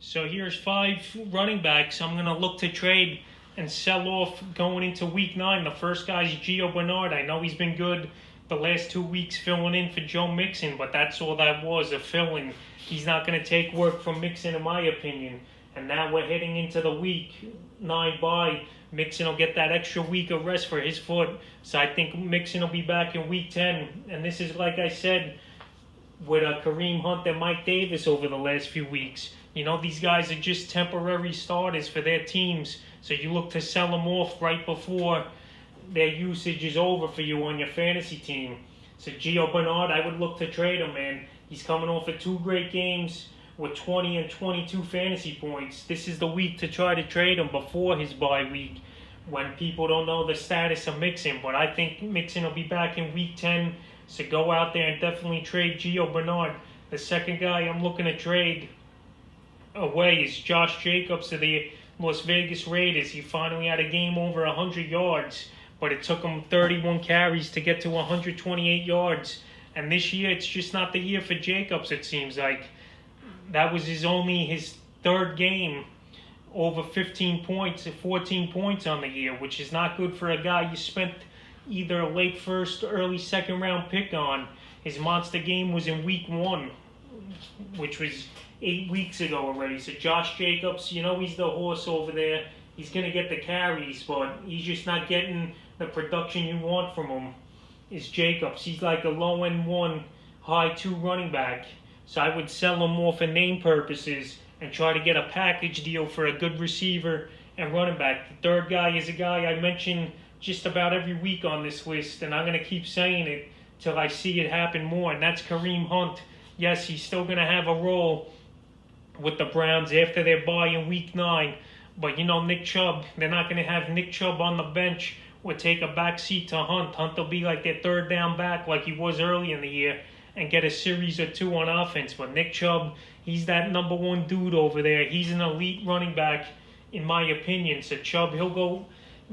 So here's 5 running backs I'm going to look to trade and sell off going into week 9. The first guy is Gio Bernard. I know he's been good the last 2 weeks filling in for Joe Mixon, but that's all that was, a fill-in. He's not going to take work from Mixon, in my opinion. And now we're heading into the week 9 bye. Mixon will get that extra week of rest for his foot. So I think Mixon will be back in week 10. And this is, like I said, with Kareem Hunt and Mike Davis over the last few weeks. You know, these guys are just temporary starters for their teams. So you look to sell them off right before their usage is over for you on your fantasy team. So Gio Bernard, I would look to trade him, man. He's coming off of 2 great games with 20 and 22 fantasy points. This is the week to try to trade him before his bye week when people don't know the status of Mixon. But I think Mixon will be back in week 10. So go out there and definitely trade Gio Bernard. The second guy I'm looking to trade away is Josh Jacobs of the Las Vegas Raiders. He finally had a game over 100 yards, but it took him 31 carries to get to 128 yards. And this year, it's just not the year for Jacobs, it seems like. That was only his 3rd game over 15 points, 14 points on the year, which is not good for a guy you spent either a late first, early second round pick on. His monster game was in week 1, which was 8 weeks ago already. So Josh Jacobs, you know he's the horse over there. He's going to get the carries, but he's just not getting the production you want from him. Is Jacobs. He's like a low-end 1, high 2 running back. So I would sell him more for name purposes and try to get a package deal for a good receiver and running back. The third guy is a guy I mention just about every week on this list, and I'm going to keep saying it till I see it happen more, and that's Kareem Hunt. Yes, he's still going to have a role with the Browns after their bye in week 9. But, you know, Nick Chubb, they're not going to have Nick Chubb on the bench or take a back seat to Hunt. Hunt will be like their 3rd down back like he was early in the year and get a series or 2 on offense. But Nick Chubb, he's that number 1 dude over there. He's an elite running back, in my opinion. So Chubb, he'll go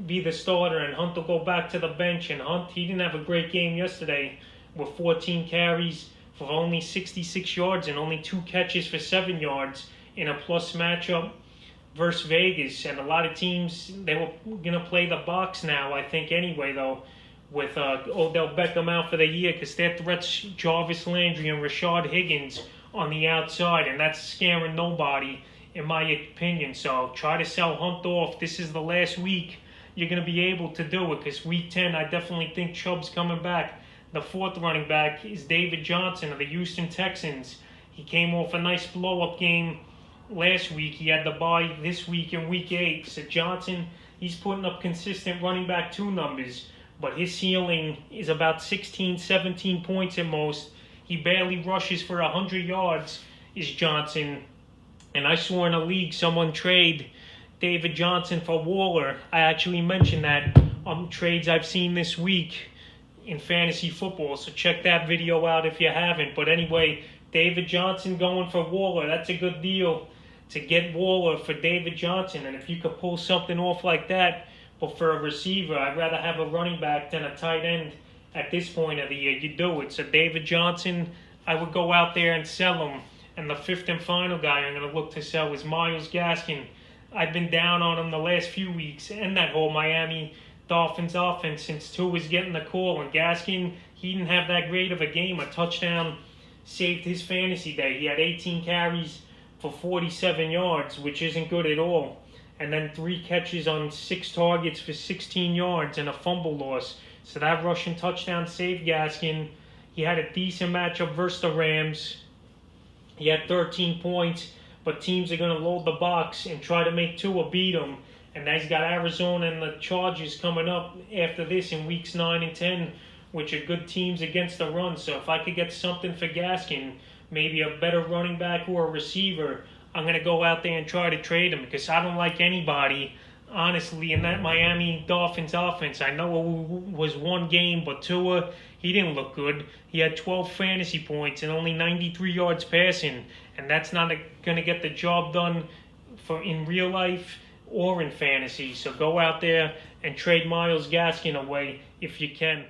be the starter, and Hunt will go back to the bench. And Hunt, he didn't have a great game yesterday with 14 carries for only 66 yards and only 2 catches for 7 yards in a plus matchup versus Vegas. And a lot of teams, they were going to play the box now, I think, anyway, though, with Odell Beckham out for the year, because their threats Jarvis Landry and Rashad Higgins on the outside, and that's scaring nobody, in my opinion. So try to sell Hunt off. This is the last week you're going to be able to do it, because week 10, I definitely think Chubb's coming back. The 4th running back is David Johnson of the Houston Texans. He came off a nice blow-up game last week. He had the bye this week in week 8. So Johnson, he's putting up consistent running back 2 numbers, but his ceiling is about 16, 17 points at most. He barely rushes for 100 yards, is Johnson. And I saw in a league someone trade David Johnson for Waller. I actually mentioned that on trades I've seen this week in fantasy football, so check that video out if you haven't. But anyway, David Johnson going for Waller, that's a good deal to get Waller for David Johnson. And if you could pull something off like that, but for a receiver, I'd rather have a running back than a tight end at this point of the year. You do it. So David Johnson, I would go out there and sell him. And the 5th and final guy I'm going to look to sell is Myles Gaskin. I've been down on him the last few weeks, and that whole Miami Dolphins offense since Tua was getting the call. And Gaskin, he didn't have that great of a game. A touchdown saved his fantasy day. He had 18 carries for 47 yards, which isn't good at all. And then 3 catches on 6 targets for 16 yards and a fumble loss. So that rushing touchdown saved Gaskin. He had a decent matchup versus the Rams. He had 13 points, but teams are going to load the box and try to make Tua beat him. And now he's got Arizona and the Chargers coming up after this in weeks 9 and 10, which are good teams against the run. So if I could get something for Gaskin, maybe a better running back or a receiver, I'm going to go out there and try to trade him, because I don't like anybody, honestly, in that Miami Dolphins offense. I know it was 1 game, but Tua, he didn't look good. He had 12 fantasy points and only 93 yards passing, and that's not going to get the job done for in real life or in fantasy. So go out there and trade Myles Gaskin away if you can.